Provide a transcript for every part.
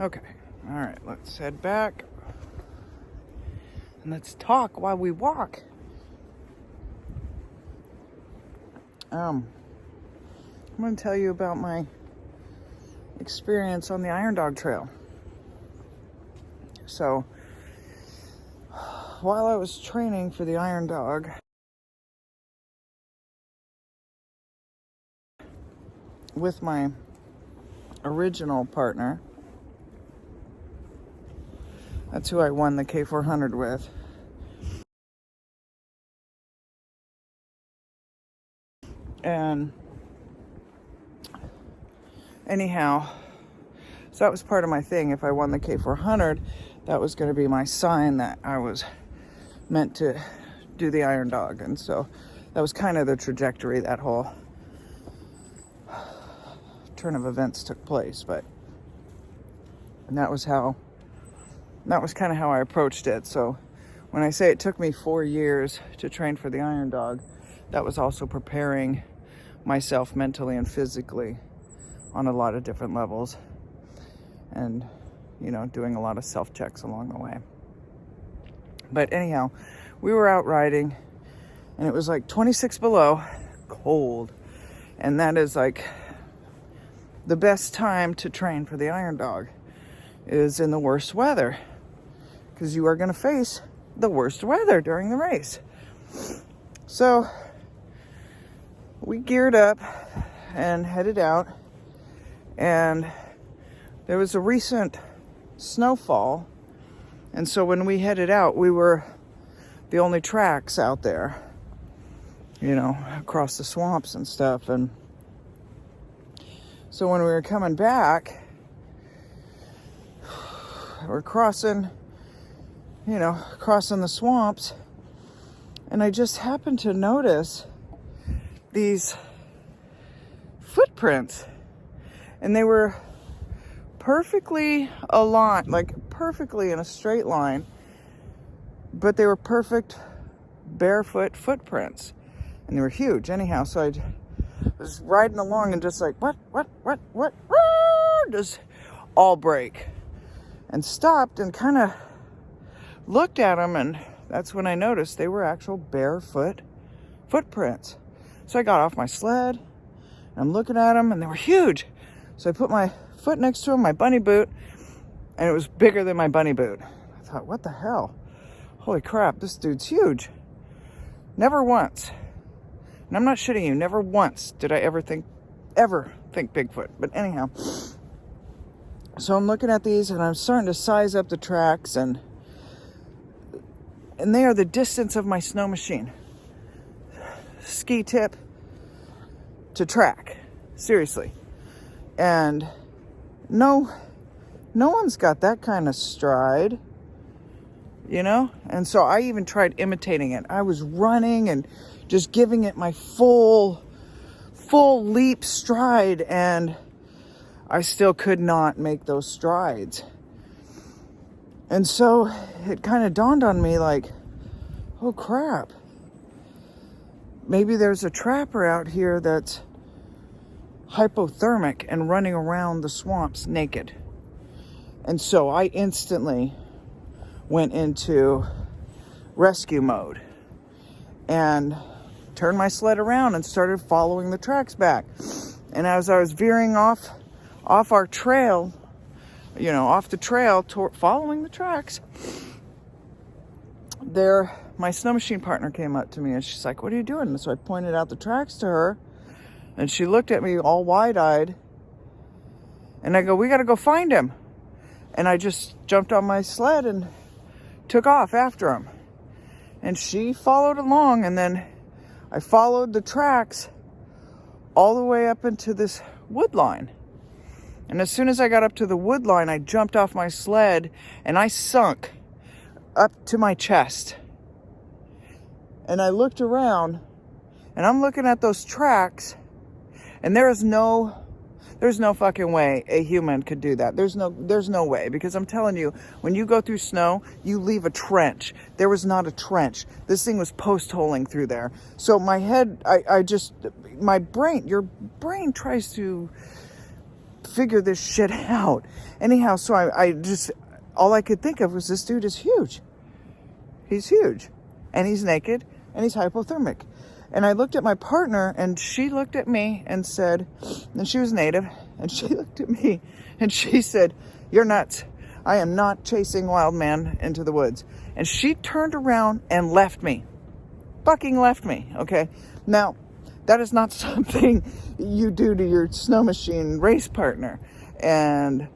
Okay. All right. Let's head back. And let's talk while we walk. I'm going to tell you about my experience on the Iron Dog Trail. So, while I was training for the Iron Dog, with my original partner, that's who I won the K400 with. And anyhow, so that was part of my thing. If I won the K400, that was going to be my sign that I was meant to do the Iron Dog. And so that was kind of the trajectory that whole turn of events took place. And that was kind of how I approached it. So when I say it took me 4 years to train for the Iron Dog, that was also preparing myself mentally and physically on a lot of different levels, and doing a lot of self-checks along the way. But anyhow, we were out riding, and it was like 26 below, cold, and that is like the best time to train for the Iron Dog, is in the worst weather, because you are going to face the worst weather during the race. So we geared up and headed out, and there was a recent snowfall, and so when we headed out, we were the only tracks out there, across the swamps and stuff. And so when we were coming back, we're crossing the swamps, and I just happened to notice these footprints, and they were perfectly aligned, like perfectly in a straight line, but they were perfect barefoot footprints, and they were huge. Anyhow, so I was riding along and just like, what, just all brake, and stopped and kind of looked at them, and that's when I noticed they were actual barefoot footprints. So I got off my sled, and I'm looking at them, and they were huge. So I put my foot next to them, my bunny boot, and it was bigger than my bunny boot. I thought, what the hell? Holy crap, this dude's huge. Never once, and I'm not shitting you, never once did I ever think Bigfoot. But anyhow, so I'm looking at these, and I'm starting to size up the tracks, and they are the distance of my snow machine. Ski tip to track, seriously. And no one's got that kind of stride, and so I even tried imitating it. I was running and just giving it my full leap stride, and I still could not make those strides. And so it kind of dawned on me, like, oh crap, maybe there's a trapper out here that's hypothermic and running around the swamps naked. And so I instantly went into rescue mode and turned my sled around and started following the tracks back. And as I was veering off our trail, off the trail, following the tracks, my snow machine partner came up to me, and she's like, what are you doing? And so I pointed out the tracks to her, and she looked at me all wide-eyed, and I go, we got to go find him. And I just jumped on my sled and took off after him. And she followed along, and then I followed the tracks all the way up into this wood line. And as soon as I got up to the wood line, I jumped off my sled, and I sunk up to my chest. And I looked around, and I'm looking at those tracks, and there's no fucking way a human could do that. There's no way, because I'm telling you, when you go through snow, you leave a trench. There was not a trench. This thing was post-holing through there. So my head, your brain tries to figure this shit out. Anyhow, so I just, all I could think of was this dude is huge. He's huge. And he's naked and he's hypothermic. And I looked at my partner and she looked at me and said, and she was native, and she looked at me and she said, "You're nuts. I am not chasing wild man into the woods." And she turned around and left me. Fucking left me, okay? Now, that is not something you do to your snow machine race partner. And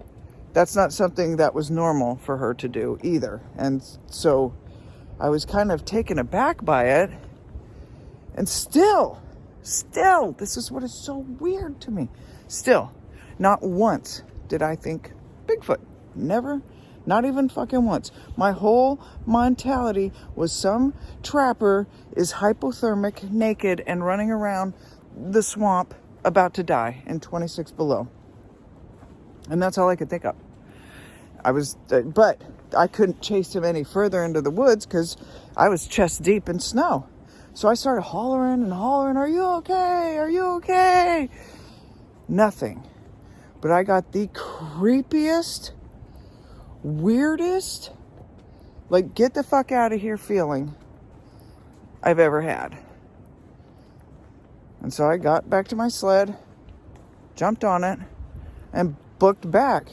that's not something that was normal for her to do either. And so I was kind of taken aback by it. And still, this is what is so weird to me. Still, not once did I think Bigfoot. Never, not even fucking once. My whole mentality was some trapper is hypothermic, naked, and running around the swamp about to die in 26 below. And that's all I could think of. But I couldn't chase him any further into the woods because I was chest deep in snow. So I started hollering and hollering, "Are you okay? Are you okay?" Nothing. But I got the creepiest, weirdest, like, get the fuck out of here feeling I've ever had. And so I got back to my sled, jumped on it, and booked back.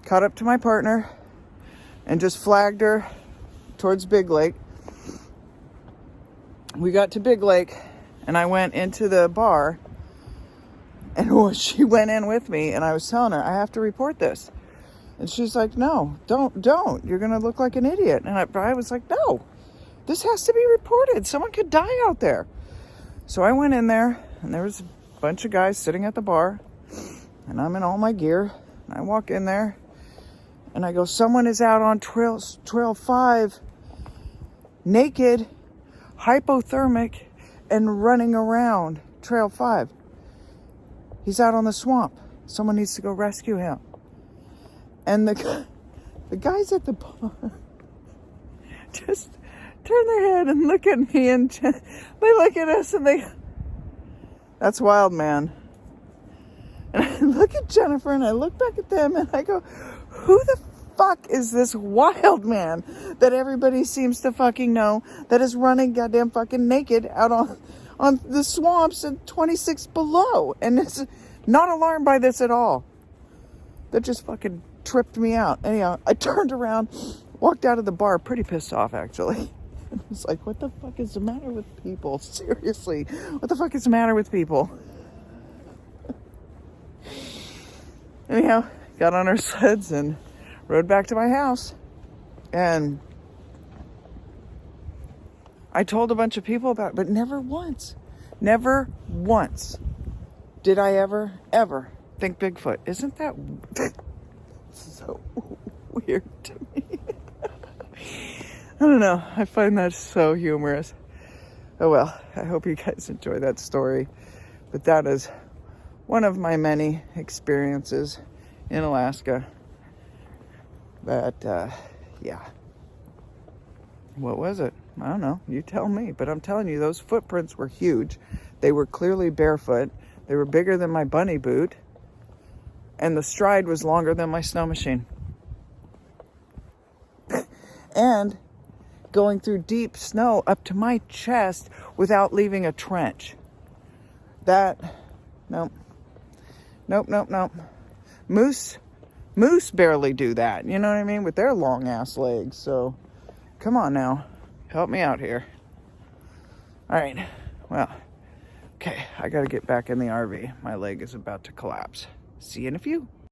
Caught up to my partner and just flagged her towards Big Lake. We got to Big Lake and I went into the bar, and she went in with me, and I was telling her, "I have to report this." And she's like, "No, don't. You're going to look like an idiot." And I was like, "No, this has to be reported. Someone could die out there." So I went in there, and there was a bunch of guys sitting at the bar, and I'm in all my gear. And I walk in there, and I go, "Someone is out on trail 5, naked, hypothermic, and running around trail 5. He's out on the swamp. Someone needs to go rescue him." And the guys at the bar just turn their head and look at me, and they look at us and "That's wild, man." And I look at Jennifer and I look back at them and I go, "Who the fuck is this wild man that everybody seems to fucking know that is running goddamn fucking naked out on the swamps at 26 below?" And it's not alarmed by this at all. That just fucking tripped me out. Anyhow, I turned around, walked out of the bar, pretty pissed off actually. And I was like, what the fuck is the matter with people? Seriously, what the fuck is the matter with people? Anyhow, got on our sleds and rode back to my house. And I told a bunch of people about it, but never once did I ever think Bigfoot. Isn't that so weird to me? I don't know. I find that so humorous. Oh well, I hope you guys enjoy that story. But that is one of my many experiences in Alaska. But, yeah. What was it? I don't know. You tell me. But I'm telling you, those footprints were huge. They were clearly barefoot. They were bigger than my bunny boot. And the stride was longer than my snow machine. And going through deep snow up to my chest without leaving a trench. Nope. Moose barely do that, you know what I mean, with their long ass legs. So come on now, help me out here. All right, well, okay, I gotta get back in the RV. My leg is about to collapse. See you in a few.